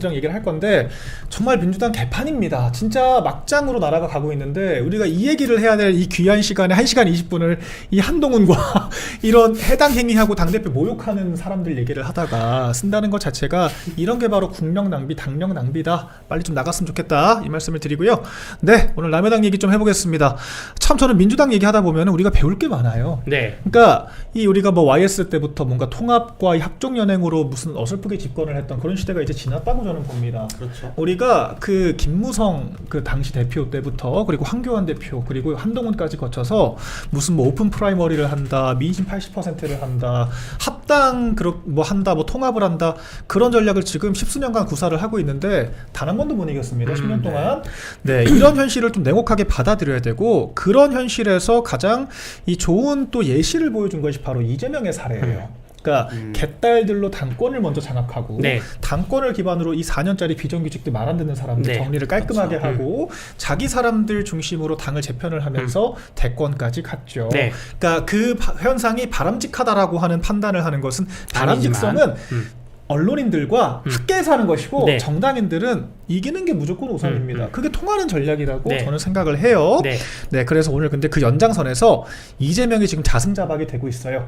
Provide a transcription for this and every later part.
민주당 얘기를 할 건데 정말 민주당 개판입니다. 진짜 막장으로 나라가 가고 있는데 우리가 이 얘기를 해야 될 이 귀한 시간에 1시간 20분을 이 한동훈과 이런 해당 행위하고 당대표 모욕하는 사람들 얘기를 하다가 쓴다는 것 자체가 이런 게 바로 국력 낭비, 당력 낭비다. 빨리 좀 나갔으면 좋겠다. 이 말씀을 드리고요. 네, 오늘 남여당 얘기 좀 해보겠습니다. 참 저는 민주당 얘기하다 보면 우리가 배울 게 많아요. 네. 그러니까 이 우리가 뭐 YS 때부터 뭔가 통합과 협종연행으로 무슨 어설프게 집권을 했던 그런 시대가 이제 지났다고 저는 봅니다. 그렇죠. 우리가 그 김무성 그 당시 대표 때부터 그리고 황교안 대표 그리고 한동훈까지 거쳐서 무슨 뭐 오픈 프라이머리를 한다, 민심 80%를 한다, 합당 뭐 한다, 뭐 통합을 한다 그런 전략을 지금 10수년간 구사를 하고 있는데 단 한 번도 못 이겼습니다. 10년 동안. 네, 이런 현실을 좀 냉혹하게 받아들여야 되고 그런 현실에서 가장 이 좋은 또 예시를 보여준 것이 바로 이재명의 사례예요. 그러니까 개딸들로 당권을 먼저 장악하고 네. 당권을 기반으로 이 4년짜리 비정규직들 말 안 듣는 사람들 네. 정리를 깔끔하게 그렇죠. 하고 자기 사람들 중심으로 당을 재편을 하면서 대권까지 갔죠. 네. 그러니까 그 현상이 바람직하다라고 하는 판단을 하는 것은 바람직성은 언론인들과 학계에서 하는 것이고 네. 정당인들은 이기는 게 무조건 우선입니다. 그게 통하는 전략이라고 네. 저는 생각을 해요. 네. 네, 그래서 오늘 근데 그 연장선에서 이재명이 지금 자승자박이 되고 있어요.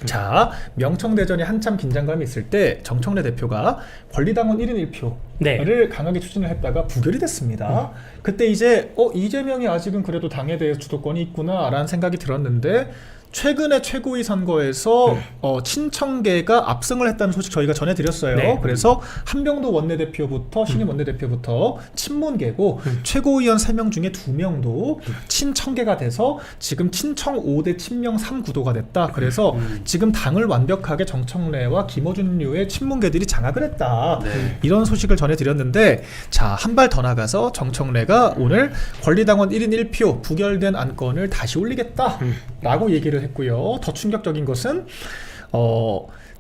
자, 명청대전이 한참 긴장감이 있을 때 정청래 대표가 권리당원 1인 1표를 네. 강하게 추진을 했다가 부결이 됐습니다. 그때 이제 이재명이 아직은 그래도 당에 대해서 주도권이 있구나 라는 생각이 들었는데 최근에 최고위 선거에서 친청계가 압승을 했다는 소식 저희가 전해드렸어요. 네. 그래서 한병도 원내대표부터 신임 원내대표부터 친문계고 최고위원 3명 중에 2명도 친청계가 돼서 지금 친청 5대 친명 3 구도가 됐다. 그래서 지금 당을 완벽하게 정청래와 김어준류의 친문계들이 장악을 했다. 네. 이런 소식을 전해드렸는데 자, 한 발 더 나가서 정청래가 오늘 권리당원 1인 1표 부결된 안건을 다시 올리겠다 라고 얘기를 했고요. 더 충격적인 것은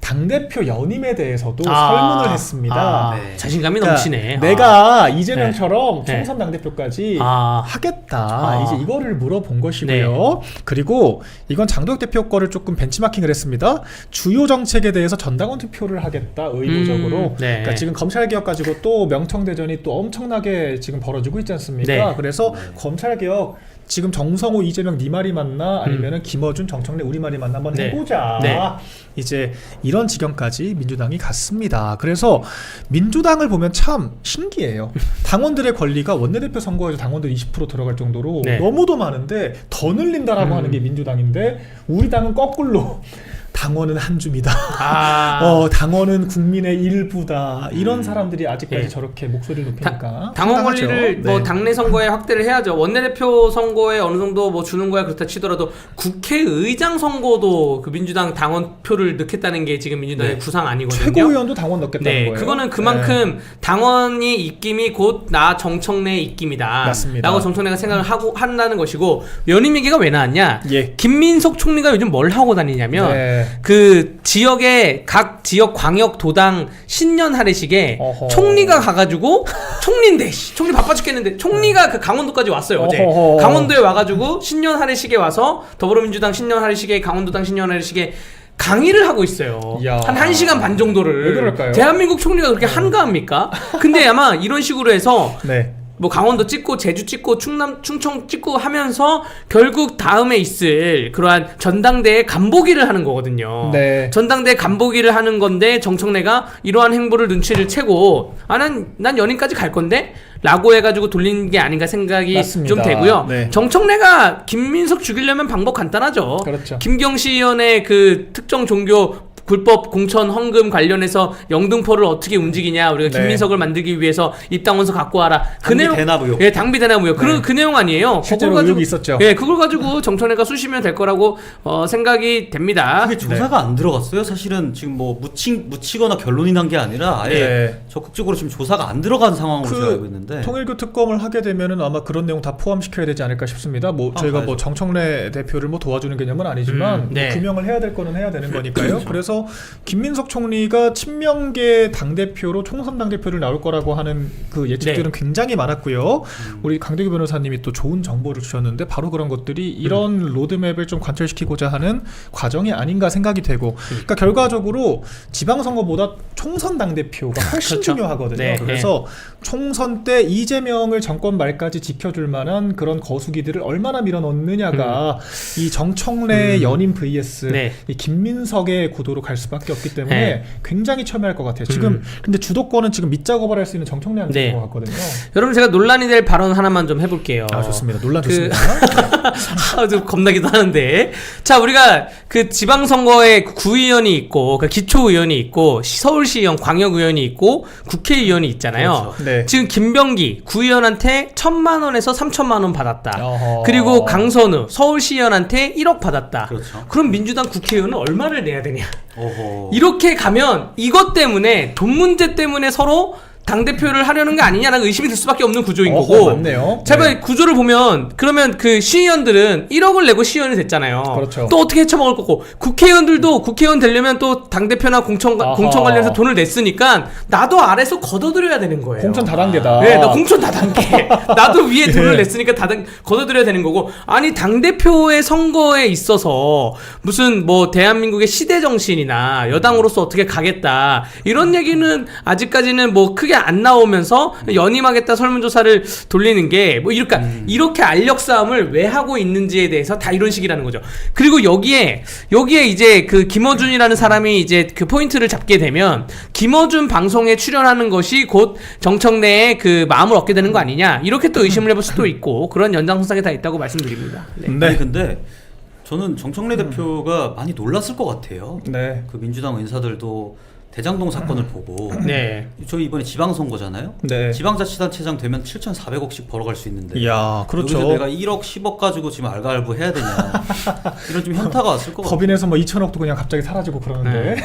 당대표 연임에 대해서도 설문을 했습니다. 네. 자신감이 그러니까 넘치네. 내가 이재명처럼 네. 총선 당대표까지 아. 하겠다. 이제 이거를 물어본 것이고요. 네. 그리고 이건 장도혁 대표 거를 조금 벤치마킹을 했습니다. 주요 정책에 대해서 전당원 투표를 하겠다. 의무적으로. 네. 그러니까 지금 검찰개혁 가지고 또 명청대전이 또 엄청나게 지금 벌어지고 있지 않습니까? 네. 그래서 검찰개혁 지금 정성호 이재명 네 말이 맞나 아니면은 김어준 정청래 우리 말이 맞나 한번 네. 해보자. 네. 이제 이런 지경까지 민주당이 갔습니다. 그래서 민주당을 보면 참 신기해요. 당원들의 권리가 원내대표 선거에서 당원들 20% 들어갈 정도로 네. 너무도 많은데 더 늘린다라고 하는 게 민주당인데 우리 당은 거꾸로 당원은 한 줌이다. 당원은 국민의 일부다. 이런 사람들이 아직까지 네. 저렇게 목소리를 높이니까 당원 상당하죠. 권리를 뭐 네. 당내 선거에 확대를 해야죠. 원내대표 선거에 어느 정도 뭐 주는 거야 그렇다 치더라도 국회의장 선거도 그 민주당 당원표를 넣겠다는 게 지금 민주당의 네. 구상 아니거든요. 최고위원도 당원 넣겠다는 네, 거예요. 그거는 그만큼 당원이 입김이 곧 나 정청래의 입김이다. 맞습니다. 라고 정청래가 생각을 하고 한다는 것이고 연임 얘기가 왜 나왔냐? 예. 김민석 총리가 요즘 뭘 하고 다니냐면 네. 그 지역의 각 지역 광역 도당 신년 할애식에 어허. 총리가 가가지고 총리인데 총리 바빠 죽겠는데 총리가 그 강원도까지 왔어요. 어제 어허허. 강원도에 와가지고 신년 할애식에 와서 더불어민주당 신년 할애식에 강원도당 신년 할애식에 강의를 하고 있어요. 이야. 한 1시간 반 정도를. 왜 그럴까요? 대한민국 총리가 그렇게 한가합니까? 근데 아마 이런 식으로 해서 네. 뭐 강원도 찍고 제주 찍고 충청 찍고 하면서 결국 다음에 있을 그러한 전당대회 간보기를 하는 거거든요. 네. 전당대회 간보기를 하는 건데 정청래가 이러한 행보를 눈치를 채고 난 연임까지 갈 건데 라고 해가지고 돌린 게 아닌가 생각이 맞습니다. 좀 되고요. 네. 정청래가 김민석 죽이려면 방법 간단하죠. 그렇죠. 김경시 의원의 그 특정 종교 불법 공천 헌금 관련해서 영등포를 어떻게 움직이냐 우리가 네. 김민석을 만들기 위해서 입당원서 갖고 와라. 그 당비 내용 대납 의혹. 예, 당비 대납 의혹. 네. 그 내용 아니에요. 실제로 그걸 의혹이 있었죠. 예, 그걸 가지고 정청래가 쑤시면 될 거라고 생각이 됩니다. 그게 조사가 안 들어갔어요. 사실은 지금 뭐 묻히거나 결론이 난 게 아니라 아예 네. 적극적으로 지금 조사가 안 들어간 상황으로 제가 알고 있는데. 통일교 특검을 하게 되면은 아마 그런 내용 다 포함시켜야 되지 않을까 싶습니다. 뭐 저희가 뭐 가야죠. 정청래 대표를 뭐 도와주는 개념은 아니지만 네. 뭐 규명을 해야 될 거는 해야 되는 거니까요. 그래서 그래서 김민석 총리가 친명계 당대표로 총선 당대표를 나올 거라고 하는 그 예측들은 굉장히 많았고요. 우리 강대규 변호사님이 또 좋은 정보를 주셨는데 바로 그런 것들이 이런 로드맵을 좀 관철시키고자 하는 과정이 아닌가 생각이 되고 그러니까 결과적으로 지방선거보다 총선 당대표가 훨씬 그렇죠. 중요하거든요. 네, 그래서 총선 때 이재명을 정권 말까지 지켜줄 만한 그런 거수기들을 얼마나 밀어넣느냐가 이 정청래 연임 vs 네. 이 김민석의 구도로 갈 수밖에 없기 때문에 굉장히 첨예할 것 같아요. 지금 근데 주도권은 지금 밑작업을 할 수 있는 정청래한테 있는 것 같거든요. 여러분 제가 논란이 될 발언 하나만 좀 해볼게요. 아 좋습니다. 논란 좋습니다. 좀 겁나기도 하는데 자 우리가 그 지방선거에 구의원이 있고 그 기초의원이 있고 서울시의원 광역의원이 있고 국회의원이 있잖아요. 그렇죠. 네. 지금 김병기 구의원한테 1,000만 원에서 3,000만 원 받았다. 어허. 그리고 강선우 서울시의원한테 1억 받았다. 그렇죠. 그럼 민주당 국회의원은 얼마를 내야 되냐? 어허. 이렇게 가면 이것 때문에 돈 문제 때문에 서로 당대표를 하려는 게 아니냐라는 의심이 들 수밖에 없는 구조인 어허, 거고. 맞네요. 자, 네. 구조를 보면 그러면 그 시의원들은 1억을 내고 시의원이 됐잖아요. 그렇죠. 또 어떻게 헤쳐먹을 거고 국회의원들도 국회의원 되려면 또 당대표나 공천 아하. 관련해서 돈을 냈으니까 나도 아래서 걷어들여야 되는 거예요. 공천 다단계다. 네, 나 공천 다단계. 나도 위에 돈을 네. 냈으니까 걷어들여야 되는 거고. 아니 당대표의 선거에 있어서 무슨 뭐 대한민국의 시대 정신이나 여당으로서 어떻게 가겠다 이런 얘기는 아직까지는 뭐 크게 안 나오면서 연임하겠다 설문조사를 돌리는 게 뭐 이렇게 알력 싸움을 왜 하고 있는지에 대해서 다 이런 식이라는 거죠. 그리고 여기에 이제 그 김어준이라는 사람이 이제 그 포인트를 잡게 되면 김어준 방송에 출연하는 것이 곧 정청래의 그 마음을 얻게 되는 거 아니냐 이렇게 또 의심을 해볼 수도 있고 그런 연장선상에 다 있다고 말씀드립니다. 네. 네. 아니 근데 저는 정청래 대표가 많이 놀랐을 것 같아요. 네. 그 민주당 인사들도 대장동 사건을 보고 네. 저희 이번에 지방선거잖아요. 네. 지방자치단체장 되면 7,400억씩 벌어갈 수 있는데 이야, 그렇죠. 여기서 내가 1억 10억 가지고 지금 알갈부 해야 되냐 이런 좀 현타가 왔을 것 같아요. 법인에서 뭐 2천억도 그냥 갑자기 사라지고 그러는데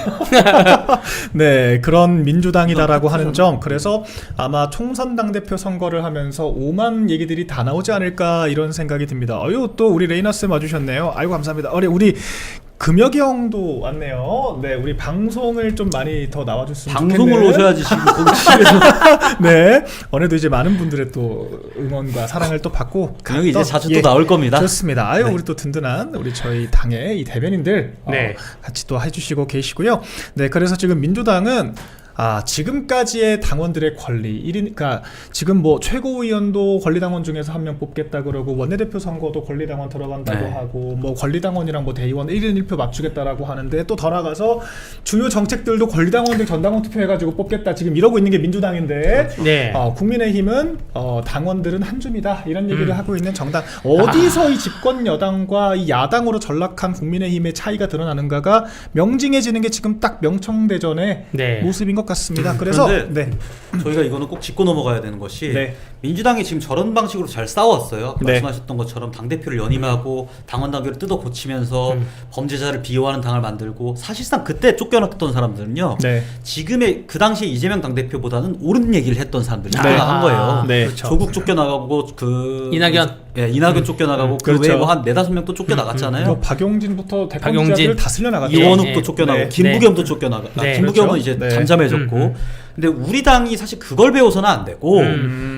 네 그런 민주당이다라고 하는 점 그래서 아마 총선 당대표 선거를 하면서 오만 얘기들이 다 나오지 않을까 이런 생각이 듭니다. 아유 또 우리 레이나스 와주셨네요. 아이고 감사합니다. 우리 금혁이 형도 왔네요. 네, 우리 방송을 좀 많이 더 나와줬으면 방송을 좋겠네. 오셔야지 지금 거기 집에서 네, 오늘도 이제 많은 분들의 또 응원과 사랑을 또 받고 그냥 이제 갔던- 자주 예, 또 나올 겁니다. 좋습니다. 아유 네. 우리 또 든든한 우리 저희 당의 이 대변인들 네. 같이 또 해주시고 계시고요. 네, 그래서 지금 민주당은 지금까지의 당원들의 권리, 그러니까 지금 뭐 최고위원도 권리당원 중에서 한 명 뽑겠다 그러고 원내대표 선거도 권리당원 들어간다고 네. 하고 뭐 권리당원이랑 뭐 대의원 1인 1표 맞추겠다라고 하는데 또 더 나가서 주요 정책들도 권리당원들 전당원 투표해가지고 뽑겠다 지금 이러고 있는 게 민주당인데 네. 국민의힘은 당원들은 한 줌이다 이런 얘기를 하고 있는 정당 어디서 이 집권 여당과 이 야당으로 전락한 국민의힘의 차이가 드러나는가가 명징해지는 게 지금 딱 명청대전의 네. 모습인 것 같습니다. 그래서 그런데 네. 저희가 이거는 꼭 짚고 넘어가야 되는 것이 네. 민주당이 지금 저런 방식으로 잘 싸웠어요. 아까 네. 말씀하셨던 것처럼 당대표를 연임하고 당원 당규를 뜯어 고치면서 범죄자를 비호하는 당을 만들고 사실상 그때 쫓겨났던 사람들은요. 네. 지금의 그 당시 이재명 당대표보다는 옳은 얘기를 했던 사람들이 네. 쫓겨나간 거예요. 네. 그렇죠. 조국 쫓겨나가고 그 이낙연. 이낙연 쫓겨나가고 그 그렇죠. 외에 뭐 한 4-5명 또 쫓겨나갔잖아요. 뭐 박용진부터 박용진. 대권주자들 다 쓸려나갔죠. 이원욱도 네. 쫓겨나고 네. 김부겸도 쫓겨나가. 네. 김부겸은 그렇죠. 이제 네. 잠잠해졌고. 근데 우리 당이 사실 그걸 배워서는 안 되고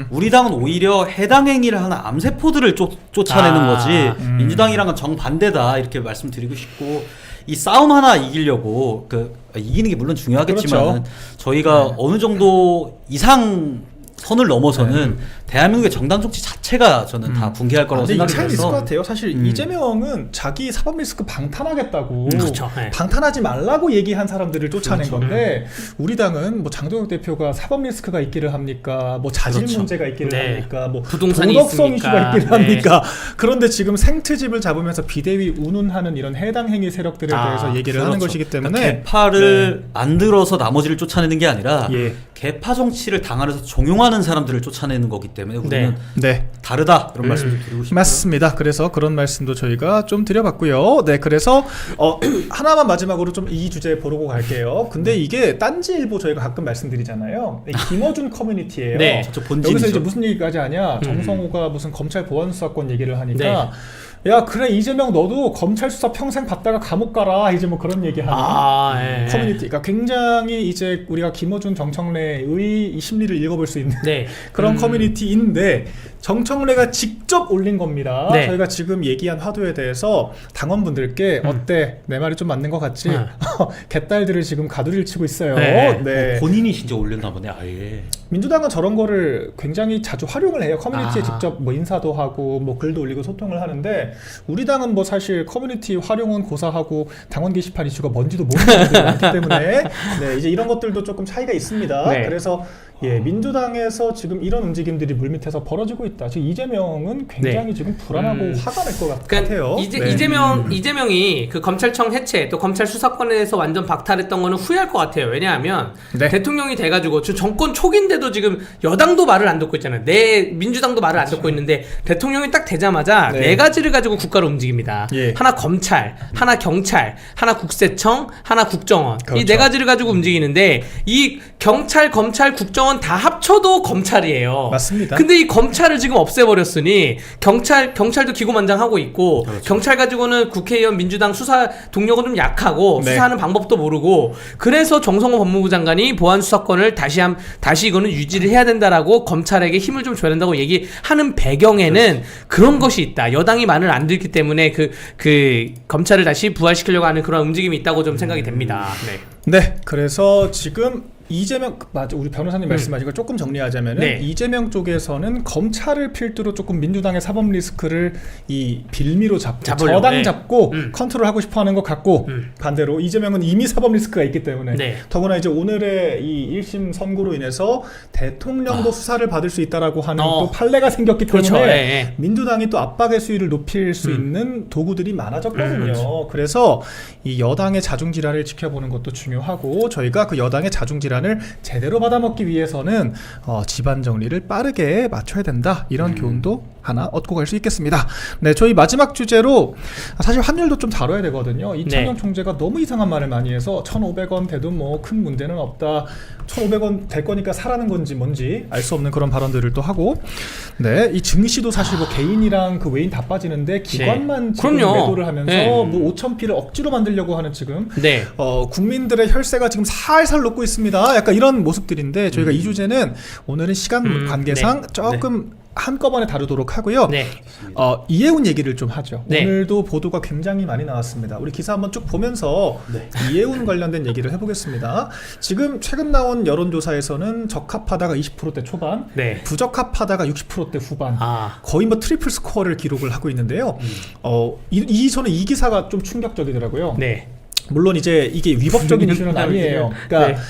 우리 당은 오히려 해당 행위를 하는 암세포들을 쫓아내는 거지 민주당이랑은 정반대다 이렇게 말씀드리고 싶고 이 싸움 하나 이기려고 이기는 게 물론 중요하겠지만 그렇죠. 저희가 어느 정도 이상 선을 넘어서는 대한민국의 정당 정치 자체가 저는 다 붕괴할 거라고 근데 이 생각이 차이는 있을 것 들어서 같아요. 사실 이재명은 자기 사법 리스크 방탄하겠다고 그렇죠. 네. 방탄하지 말라고 얘기한 사람들을 쫓아낸 그렇죠. 건데 우리 당은 뭐 장동혁 대표가 사법 리스크가 있기를 합니까? 뭐 자질 그렇죠. 문제가 있기를 네. 합니까? 뭐 부동산이 도덕성 있습니까? 이슈가 있기를 네. 합니까? 그런데 지금 생트집을 잡으면서 비대위 운운하는 이런 해당 행위 세력들에 대해서 얘기를 하는 그렇죠. 것이기 때문에 그러니까 개파를 만들어서 나머지를 쫓아내는 게 아니라 예. 개파 정치를 당 안에서 종용하는 사람들을 쫓아내는 거기 때문에 우리는 네. 다르다 이런 말씀을 드리고 싶어요. 맞습니다. 그래서 그런 말씀도 저희가 좀 드려봤고요. 네, 그래서 하나만 마지막으로 좀 이 주제 보려고 갈게요. 근데 이게 딴지일보 저희가 가끔 말씀드리잖아요. 이 김어준 커뮤니티예요. 네. 저쪽 본진이죠. 여기서 이제 무슨 얘기까지 하냐? 정성호가 무슨 검찰 보안수사권 얘기를 하니까. 야 그래 이재명 너도 검찰 수사 평생 받다가 감옥 가라 이제 뭐 그런 얘기하는 예. 커뮤니티가 굉장히 이제 우리가 김어준 정청래의 이 심리를 읽어볼 수 있는 네. 그런 커뮤니티인데 정청래가 직접 올린 겁니다. 네. 저희가 지금 얘기한 화두에 대해서 당원분들께 어때 내 말이 좀 맞는 것 같지? 개딸들을 지금 가두리를 치고 있어요. 네. 네. 본인이 진짜 올렸나 보네 아예. 민주당은 저런 거를 굉장히 자주 활용을 해요. 커뮤니티에 아. 직접 뭐 인사도 하고 뭐 글도 올리고 소통을 하는데 우리 당은 뭐 사실 커뮤니티 활용은 고사하고 당원 게시판 이슈가 뭔지도 모르는 분들이 많기 때문에 네, 이제 이런 것들도 조금 차이가 있습니다. 네. 그래서 예, 민주당에서 지금 이런 움직임들이 물밑에서 벌어지고 있다. 지금 이재명은 굉장히 지금 불안하고 화가 날 것 같아요. 그러니까 이재명이 그 검찰청 해체 또 검찰 수사권에 대해서 완전 박탈했던 거는 후회할 것 같아요. 왜냐하면 네. 대통령이 돼가지고 지금 정권 초기인데도 지금 여당도 말을 안 듣고 있잖아요. 민주당도 말을 안 듣고 있는데 대통령이 딱 되자마자 네. 네 가지를 가지고 국가를 움직입니다. 예. 하나 검찰, 하나 경찰, 하나 국세청, 하나 국정원. 그렇죠. 이 네 가지를 가지고 움직이는데 이 경찰, 검찰, 국정원 다 합쳐도 검찰이에요. 맞습니다. 근데 이 검찰을 지금 없애버렸으니 경찰도 기고만장하고 있고 그렇죠. 경찰 가지고는 국회의원 민주당 수사 동력은 좀 약하고 네. 수사하는 방법도 모르고 그래서 정성호 법무부 장관이 보안 수사권을 다시 이거는 유지를 해야 된다라고 검찰에게 힘을 좀 줘야 된다고 얘기하는 배경에는 그런 것이 있다. 여당이 말을 안 듣기 때문에 그 검찰을 다시 부활시키려고 하는 그런 움직임이 있다고 좀 생각이 됩니다. 네. 네, 그래서 지금 이재명 맞아 우리 변호사님 말씀하신 걸 조금 정리하자면은 네. 이재명 쪽에서는 검찰을 필두로 조금 민주당의 사법 리스크를 이 빌미로 잡고 잡으려고, 저당 네. 잡고 컨트롤하고 싶어하는 것 같고 반대로 이재명은 이미 사법 리스크가 있기 때문에 네. 더구나 이제 오늘의 이 1심 선고로 인해서 대통령도 수사를 받을 수 있다라고 하는 또 판례가 생겼기 때문에 그렇죠. 예. 민주당이 또 압박의 수위를 높일 수 있는 도구들이 많아졌거든요. 그렇죠. 그래서 이 여당의 자중질환을 지켜보는 것도 중요하고 저희가 그 여당의 자중질환을 제대로 받아먹기 위해서는 집안 정리를 빠르게 맞춰야 된다. 이런 교훈도 하나 얻고 갈 수 있겠습니다. 네, 저희 마지막 주제로 사실 환율도 좀 다뤄야 되거든요. 이창용 네. 총재가 너무 이상한 말을 많이 해서 1,500원 돼도 뭐 큰 문제는 없다. 1,500원 될 거니까 사라는 건지 뭔지 알 수 없는 그런 발언들을 또 하고 네, 이 증시도 사실 뭐 개인이랑 그 외인 다 빠지는데 기관만 지금 그럼요. 매도를 하면서 네. 뭐 5,000피를 억지로 만들려고 하는 지금 네. 국민들의 혈세가 지금 살살 녹고 있습니다. 약간 이런 모습들인데 저희가 이 주제는 오늘은 시간 관계상 조금 한꺼번에 다루도록 하고요. 네. 이해운 얘기를 좀 하죠. 네. 오늘도 보도가 굉장히 많이 나왔습니다. 우리 기사 한번 쭉 보면서 이해운 관련된 얘기를 해보겠습니다. 지금 최근 나온 여론조사에서는 적합하다가 20%대 초반, 네. 부적합하다가 60%대 후반, 아. 거의 뭐 트리플 스코어를 기록을 하고 있는데요. 저는 이 기사가 좀 충격적이더라고요. 네. 물론 이제 이게 위법적인 이슈는 아니에요. 그러니까 네.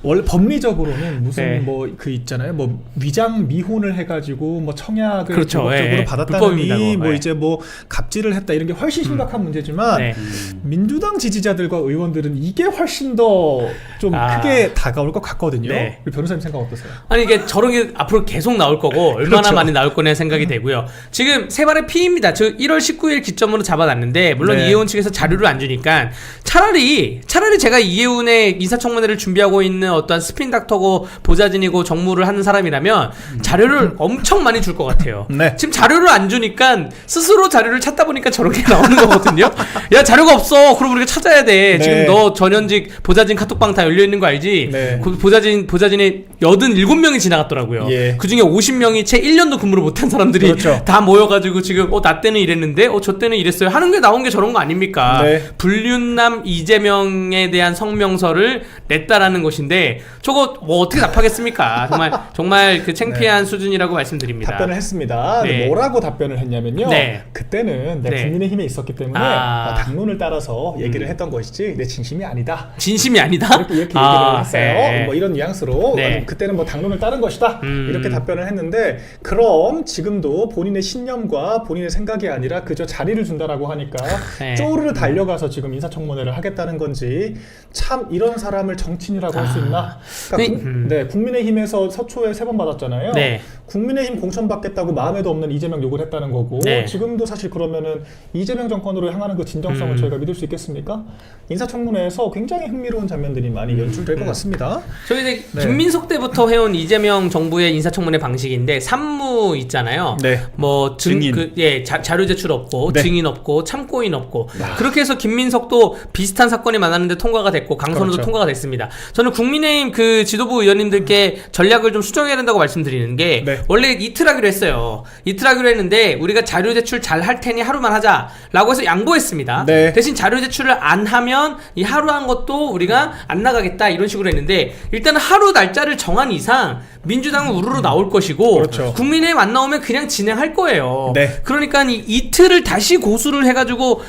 원래 법리적으로는 무슨 네. 뭐 그 있잖아요. 뭐 위장 미혼을 해가지고 뭐 청약을 그렇죠. 불법적으로 예, 예. 받았다니 불법입니다, 그거. 뭐 예. 이제 뭐 갑질을 했다 이런 게 훨씬 심각한 문제지만 네. 민주당 지지자들과 의원들은 이게 훨씬 더 좀 크게 다가올 것 같거든요. 네. 우리 변호사님 생각 어떠세요? 아니 이게 저런 게 앞으로 계속 나올 거고 얼마나 그렇죠. 많이 나올 거냐 생각이 되고요. 지금 세 발의 피입니다. 저 1월 19일 기점으로 잡아놨는데 물론 네. 이해운 측에서 자료를 안 주니까 차라리 제가 이해운의 인사청문회를 준비하고 있는 어떠한 스핀 닥터고 보좌진이고 정무를 하는 사람이라면 자료를 엄청 많이 줄 것 같아요. 네. 지금 자료를 안 주니까 스스로 자료를 찾다 보니까 저렇게 나오는 거거든요. 야 자료가 없어. 그럼 우리가 찾아야 돼. 네. 지금 너 전현직 보좌진 카톡방 다 열려 있는 거 알지? 네. 그 보좌진이 87명이 지나갔더라고요. 예. 그 중에 50명이 채 1년도 근무를 못한 사람들이 그렇죠. 다 모여가지고 지금 나 때는 이랬는데 저 때는 이랬어요 하는 게 나온 게 저런 거 아닙니까? 네. 불륜남 이재명에 대한 성명서를 냈다라는 것인데 저거 뭐 어떻게 답하겠습니까? 정말 그 창피한 수준이라고 말씀드립니다. 답변을 했습니다. 근데 네. 뭐라고 답변을 했냐면요. 네. 그때는 내가 네. 국민의힘에 있었기 때문에 당론을 따라서 얘기를 했던 것이지 내 진심이 아니다. 진심이 아니다. 이렇게 얘기를 했어요. 네. 뭐 이런 뉘앙스로 네. 그때는 뭐 당론을 따른 것이다. 이렇게 답변을 했는데 그럼 지금도 본인의 신념과 본인의 생각이 아니라 그저 자리를 준다라고 하니까 네. 쪼르르 달려가서 지금 인사청문회를 하겠다는 건지 참 이런 사람을 정치인이라고 할 수 있나? 그러니까 국민의힘에서 서초에 3번 받았잖아요. 네. 국민의힘 공천받겠다고 마음에도 없는 이재명 욕을 했다는 거고 네. 지금도 사실 그러면은 이재명 정권으로 향하는 그 진정성을 저희가 믿을 수 있겠습니까? 인사청문회에서 굉장히 흥미로운 장면들이 많이 많이 연출될 것 같습니다. 저희 이제 네. 김민석 때부터 해온 이재명 정부의 인사청문회 방식인데 산무 있잖아요. 네. 뭐 증인. 자료 제출 없고 네. 증인 없고 참고인 없고 그렇게 해서 김민석도 비슷한 사건이 많았는데 통과가 됐고 강선우도 그렇죠. 통과가 됐습니다. 저는 국민의힘 그 지도부 의원님들께 전략을 좀 수정해야 된다고 말씀드리는 게 네. 원래 이틀 하기로 했어요. 이틀 하기로 했는데 우리가 자료 제출 잘 할 테니 하루만 하자라고 해서 양보했습니다. 네. 대신 자료 제출을 안 하면 이 하루 한 것도 우리가 안 나가겠다 이런 식으로 했는데 일단은 하루 날짜를 정한 이상 민주당은 우르르 나올 것이고 그렇죠. 국민의힘 안 나오면 그냥 진행할 거예요. 네. 그러니까 이 이틀을 다시 고수를 해가지고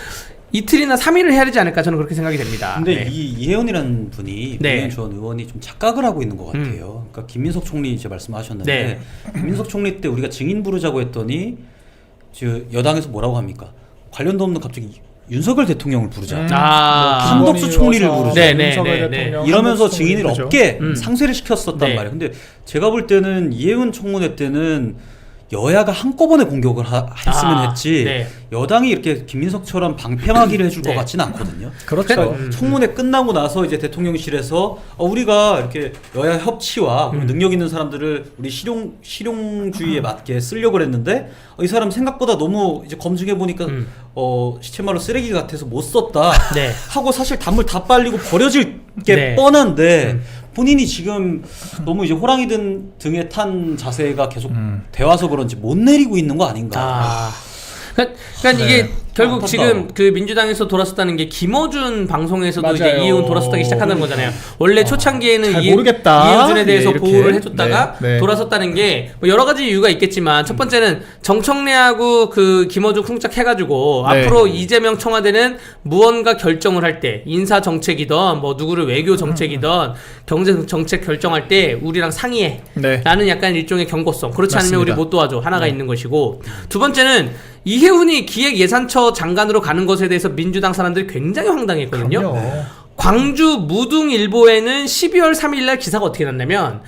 이틀이나 3일을 해야 되지 않을까 저는 그렇게 생각이 됩니다. 근데 네. 이 이혜원이라는 분이 네. 노무현 전 의원이 좀 착각을 하고 있는 것 같아요. 그러니까 김민석 총리 이제 말씀하셨는데 네. 김민석 총리 때 우리가 증인 부르자고 했더니 여당에서 뭐라고 합니까? 관련도 없는 갑자기 윤석열 대통령을 부르자. 한덕수 총리를 부르자. 네, 네, 네, 네. 이러면서 증인을 없게 음. 상쇄를 시켰었단 네. 말이에요. 근데 제가 볼 때는 이혜원 청문회 때는 여야가 한꺼번에 공격을 했으면 했지 네. 여당이 이렇게 김민석처럼 방패막이를 해줄 네. 것 같지는 않거든요. 그렇죠. 그러니까 청문회 끝나고 나서 이제 대통령실에서 우리가 이렇게 여야 협치와 그리고 능력 있는 사람들을 우리 실용주의에 맞게 쓰려고 했는데 이 사람 생각보다 너무 이제 검증해 보니까 시체말로 쓰레기 같아서 못 썼다 네. 하고 사실 단물 다 빨리고 버려질 게 네. 뻔한데 본인이 지금 너무 이제 호랑이 등에 탄 자세가 계속 돼와서 그런지 못 내리고 있는 거 아닌가. 그러니까 이게 네. 결국 안타까워. 지금 그 민주당에서 돌았었다는 게 김어준 방송에서도 이제 맞아요. 이혜훈 돌았었다기 시작한다는 거잖아요. 원래 초창기에는 잘 모르겠다. 이혜훈에 대해서 네, 이렇게. 보호를 해줬다가 네, 네. 돌았었다는 게 뭐 여러 가지 이유가 있겠지만 첫 번째는 정청래하고 그 김어준 쿵짝해가지고 네. 앞으로 이재명 청와대는 무언가 결정을 할 때 인사 정책이든 뭐 누구를 외교 정책이든 경제 정책 결정할 때 우리랑 상의해. 네. 라는 약간 일종의 경고성. 그렇지 않으면 맞습니다. 우리 못 도와줘. 하나가 있는 것이고 두 번째는 이혜훈이 기획예산처 장관으로 가는 것에 대해서 민주당 사람들이 굉장히 황당했거든요. 그럼요. 광주 무등일보에는 12월 3일날 기사가 어떻게 났냐면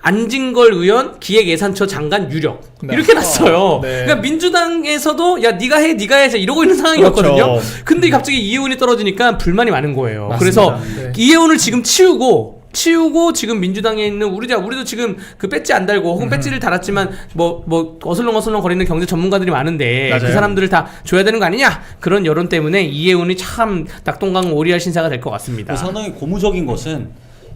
안진걸 의원 기획예산처 장관 유력 네. 이렇게 났어요. 네. 그러니까 민주당에서도 야 네가 해 이러고 있는 상황이었거든요. 그렇죠. 근데 갑자기 이혜훈이 떨어지니까 불만이 많은 거예요. 맞습니다. 그래서 네. 이혜훈을 지금 치우고 지금 민주당에 있는 우리도 지금 그 배지 안 달고 혹은 배지를 달았지만 뭐 어슬렁어슬렁 거리는 경제 전문가들이 많은데 맞아요. 그 사람들을 다 줘야 되는 거 아니냐 그런 여론 때문에 이혜훈이 참 낙동강 오리알 신사가 될 것 같습니다. 상당히 고무적인 것은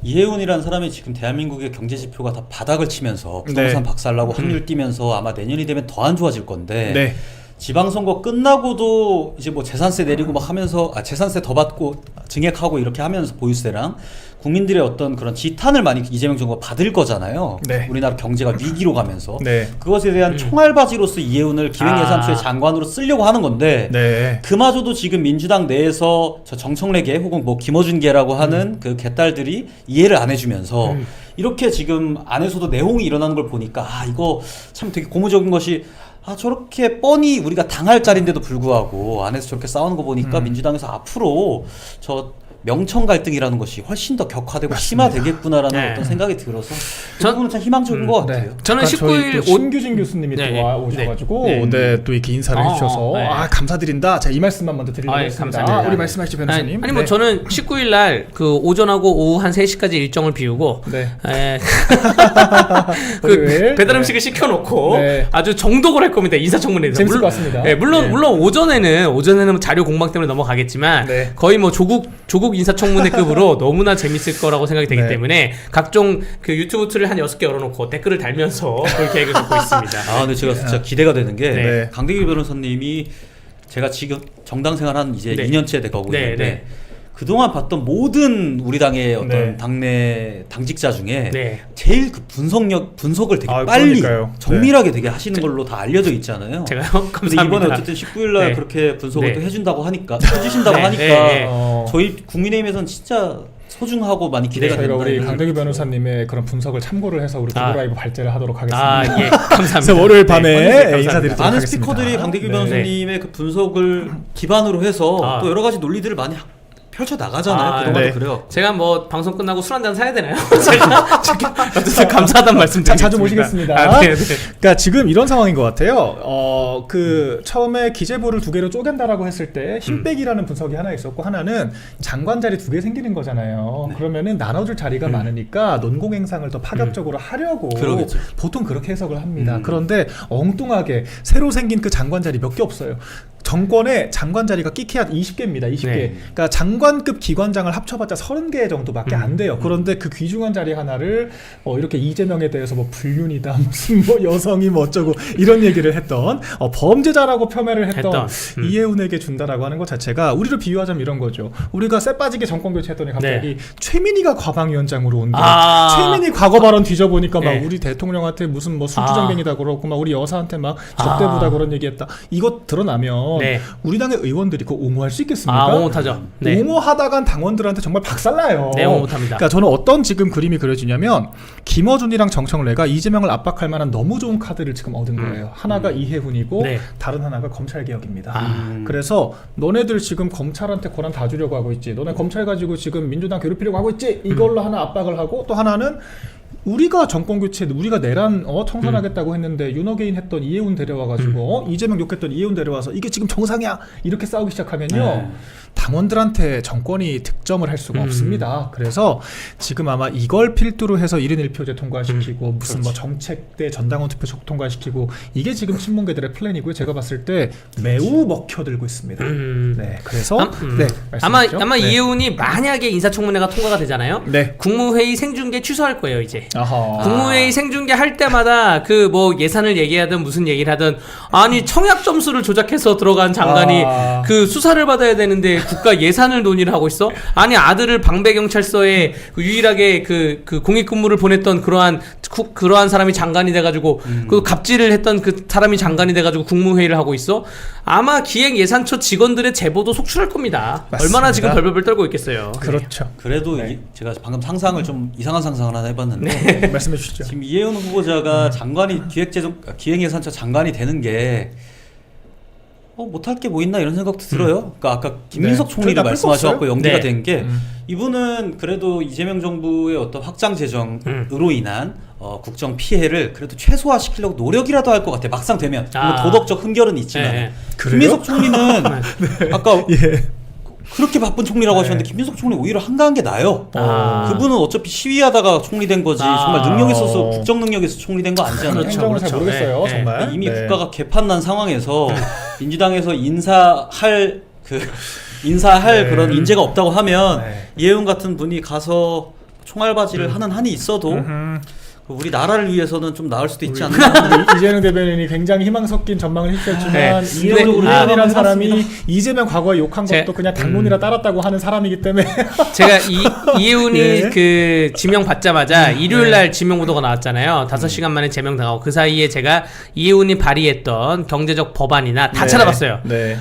이혜훈이라는 사람이 지금 대한민국의 경제 지표가 다 바닥을 치면서 부동산 네. 박살나고 확률 뛰면서 아마 내년이 되면 더 안 좋아질 건데 네. 지방선거 끝나고도 이제 뭐 재산세 내리고 막 하면서 재산세 더 받고 증액하고 이렇게 하면서 보유세랑 국민들의 어떤 그런 지탄을 많이 이재명 정부가 받을 거잖아요. 네. 우리나라 경제가 위기로 가면서 네. 그것에 대한 총알바지로서 이혜훈을 기획예산처의 장관으로 쓰려고 하는 건데 네. 그마저도 지금 민주당 내에서 저 정청래계 혹은 뭐 김어준계라고 하는 그 개딸들이 이해를 안 해주면서 이렇게 지금 안에서도 내홍이 일어나는 걸 보니까 이거 참 되게 고무적인 것이 저렇게 뻔히 우리가 당할 자리인데도 불구하고 안에서 저렇게 싸우는 거 보니까 민주당에서 앞으로 저 명청 갈등이라는 것이 훨씬 더 격화되고 심화되겠구나라는 네. 어떤 생각이 들어서 전- 그 부분은 참 희망적인 것 같아요. 저는 아까 저희 19일 또 신규진 교수님이 네, 또 오셔가지고 네, 네, 또 이렇게 인사를 해주셔서 네. 감사드린다. 제가 이 말씀만 먼저 드리려고 예, 했습니다. 감사합니다. 우리 말씀하시죠 변호사님. 아니 뭐 저는 19일 날 그 오전하고 오후 한 3시까지 일정을 비우고 네. 그 토요일. 배달 네. 음식을 시켜놓고 네. 아주 정독을 할 겁니다. 인사청문회에서. 재밌을 것 같습니다. 물론 네. 물론 오전에는 자료 공방 때문에 넘어가겠지만 네. 거의 뭐 조국 인사청문회급으로 너무나 재밌을 거라고 생각이 되기 네. 때문에 각종 그 유튜브 틀을 한 6개 열어놓고 댓글을 달면서 그 계획을 갖고 있습니다. 근데 제가 진짜 기대가 되는 게 네. 강대길 변호사님이 제가 지금 정당 생활한 이제 네. 2년째 돼가고 네, 있는데 네. 그동안 봤던 모든 우리 당의 어떤 네. 당내 당직자 중에 네. 제일 그 분석을 되게 빨리 그러니까요. 정밀하게 되게 하시는 걸로 다 알려져 있잖아요. 제가요? 근데 감사합니다. 이번에 어쨌든 19일 날 네. 그렇게 분석을 네. 또 해준다고 하니까 해주신다고 네, 하니까 네, 네. 저희 국민의힘에서는 진짜 소중하고 많이 기대가 저희가 된다. 우리 강대규 변호사님의 그런 분석을 참고를 해서 우리 구글 라이브 발제를 하도록 하겠습니다. 예, 감사합니다. 그래서 월요일 밤에 감사합니다. 인사드리도록 많은 하겠습니다. 스피커들이 강대규 네. 변호사님의 그 분석을 기반으로 해서 또 여러 가지 논리들을 많이 펼쳐 나가잖아요. 아, 그동안도 네. 그래요. 제가 뭐 방송 끝나고 술 한잔 사야 되나요? 제가 어쨌든 감사하다는 말씀 드리겠습니다. 자주 모시겠습니다. 아, 네, 네. 그러니까 지금 이런 상황인 것 같아요. 그 처음에 기재부를 2개로 쪼갠다라고 했을 때 힘빼기라는 분석이 하나 있었고 하나는 장관 자리 2개 생기는 거잖아요. 그러면은 나눠줄 자리가 많으니까 논공행상을 더 파격적으로 하려고 그러겠죠. 보통 그렇게 해석을 합니다. 그런데 엉뚱하게 새로 생긴 그 장관 자리 몇 개 없어요. 정권의 장관 자리가 끼케야 20개입니다. 20개. 네. 그러니까 장관급 기관장을 합쳐봤자 30개 정도밖에 안 돼요. 그런데 그 귀중한 자리 하나를 이렇게 이재명에 대해서 뭐 불륜이다, 무슨 뭐 여성이 뭐 어쩌고 이런 얘기를 했던 범죄자라고 폄훼를 했던 이해운에게 준다라고 하는 것 자체가 우리를 비유하자면 이런 거죠. 우리가 쎄 빠지게 정권 교체했더니 갑자기 최민희가 과방위원장으로 온다. 아. 최민희 과거 발언 뒤져보니까 막 네. 우리 대통령한테 무슨 뭐 술주정뱅이다 그러고 막 우리 여사한테 막 적대부다 그런 얘기했다. 이거 드러나면 네. 우리 당의 의원들이 그거 옹호할 수 있겠습니까? 아, 옹호 못하죠. 네. 옹호하다간 당원들한테 정말 박살나요. 네, 옹호 못합니다. 그러니까 저는 어떤 지금 그림이 그려지냐면 김어준이랑 정청래가 이재명을 압박할 만한 너무 좋은 카드를 지금 얻은 거예요. 하나가 이해훈이고 네. 다른 하나가 검찰개혁입니다. 아. 그래서 너네들 지금 검찰한테 권한 다 주려고 하고 있지. 너네 검찰 가지고 지금 민주당 괴롭히려고 하고 있지. 이걸로 하나 압박을 하고 또 하나는 우리가 정권 교체, 우리가 내란 청산하겠다고 했는데 윤어게인 했던 이해운 데려와가지고 이재명 욕했던 이해운 데려와서 이게 지금 정상이야 이렇게 싸우기 시작하면요 네. 당원들한테 정권이 득점을 할 수가 없습니다. 그래서 지금 아마 이걸 필두로 해서 1인 1표제 통과시키고 무슨 뭐 정책대 전당원 투표 통과시키고 이게 지금 친문계들의 플랜이고요. 제가 봤을 때 매우 먹혀들고 있습니다. 네, 그래서 네, 아마 말씀하시죠. 네. 이해운이 만약에 인사청문회가 통과가 되잖아요. 네. 국무회의 생중계 취소할 거예요 이제. 아하. 국무회의 생중계 할 때마다 그 뭐 예산을 얘기하든 무슨 얘기를 하든 아니 청약 점수를 조작해서 들어간 장관이 아. 그 수사를 받아야 되는데 국가 예산을 논의를 하고 있어? 아니 아들을 방배경찰서에 그 유일하게 그 공익근무를 보냈던 그러한 사람이 장관이 돼가지고 그 갑질을 했던 그 사람이 장관이 돼가지고 국무회의를 하고 있어? 아마 기획예산처 직원들의 제보도 속출할 겁니다. 맞습니다. 얼마나 지금 별별별 떨고 있겠어요. 그렇죠. 그래도 제가 방금 상상을 좀 이상한 상상을 하나 해봤는데 네. 말씀해 주시죠. 지금 이해운 후보자가 장관이 기획예산처 장관이 되는 게 못할 게 뭐 있나 이런 생각도 들어요. 그러니까 아까 김민석 네. 총리를 나쁠 거 말씀하셔갖고 없어요. 연기가 네. 된 게 이분은 그래도 이재명 정부의 어떤 확장 재정으로 인한 국정 피해를 그래도 최소화시키려고 노력이라도 할 것 같아. 막상 되면 물론 도덕적 흠결은 있지만 네. 김민석 총리는 아까 예. 그렇게 바쁜 총리라고 하셨는데 김민석 총리 오히려 한가한 게 나아요. 아. 그분은 어차피 시위하다가 총리된 거지 정말 능력 있어서 국정 능력에서 총리된 거 아니잖아요. 그렇죠, 행정을 잘 그렇죠. 모르겠어요, 네, 정말. 이미 네. 국가가 개판난 상황에서 민주당에서 인사할 그런 인재가 없다고 하면 네. 이해운 같은 분이 가서 총알바지를 하는 한이 있어도 우리 나라를 위해서는 좀 나을 수도 있지 않나 하는 이재명 대변인이 굉장히 희망 섞인 전망을 해주셨지만 네. 이재명 네. 의원이라는 아, 사람이 해봤습니다. 이재명 과거에 욕한 제- 것도 그냥 당론이라 따랐다고 하는 사람이기 때문에 제가 이해운이 예. 그 지명 받자마자 일요일 날 지명 보도가 나왔잖아요. 5시간 만에 제명 당하고 그 사이에 제가 이해운이 발의했던 경제적 법안이나 다 찾아봤어요. 네,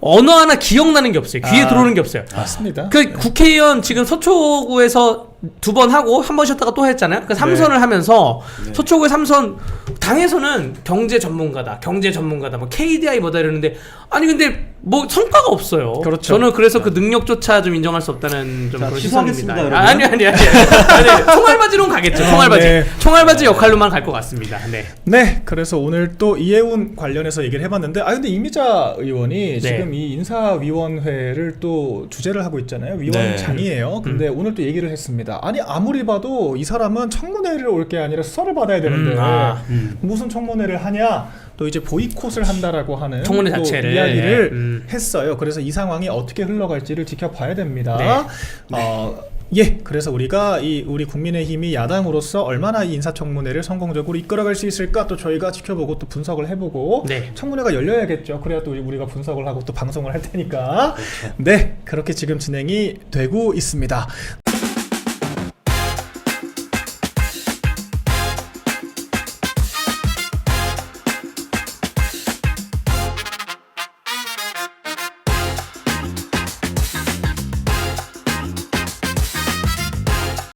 어느 하나 기억나는 게 없어요. 귀에 아. 들어오는 게 없어요. 맞습니다. 그 국회의원 지금 서초구에서 2번 하고 한 번 쉬었다가 또 했잖아요. 그 3선을 하면서 서초구의 3선 당에서는 경제 전문가다 뭐 KDI 뭐다 이러는데 아니 근데 뭐 성과가 없어요. 그렇죠. 저는 그래서 그 능력조차 좀 인정할 수 없다는 좀 자, 그런 취소하겠습니다, 시선입니다. 여러분. 아니 총알바지로는 가겠죠. 총알바지 네. 총알바지 역할로만 갈 것 같습니다. 네. 네, 그래서 오늘 또 이해운 관련해서 얘기를 해봤는데, 근데 이미자 의원이 지금 이 인사위원회를 또 주재를 하고 있잖아요. 위원장이에요. 근데 오늘 또 얘기를 했습니다. 아니 아무리 봐도 이 사람은 청문회를 올 게 아니라 수사를 받아야 되는데 무슨 청문회를 하냐? 또 이제 보이콧을 한다라고 하는 청문회 또 자체를 이야기를 했어요. 그래서 이 상황이 어떻게 흘러갈지를 지켜봐야 됩니다. 예, 그래서 우리가 우리 국민의힘이 야당으로서 얼마나 이 인사청문회를 성공적으로 이끌어갈 수 있을까 또 저희가 지켜보고 또 분석을 해보고 네. 청문회가 열려야겠죠. 그래야 또 우리가 분석을 하고 또 방송을 할 테니까. 네, 그렇게 지금 진행이 되고 있습니다.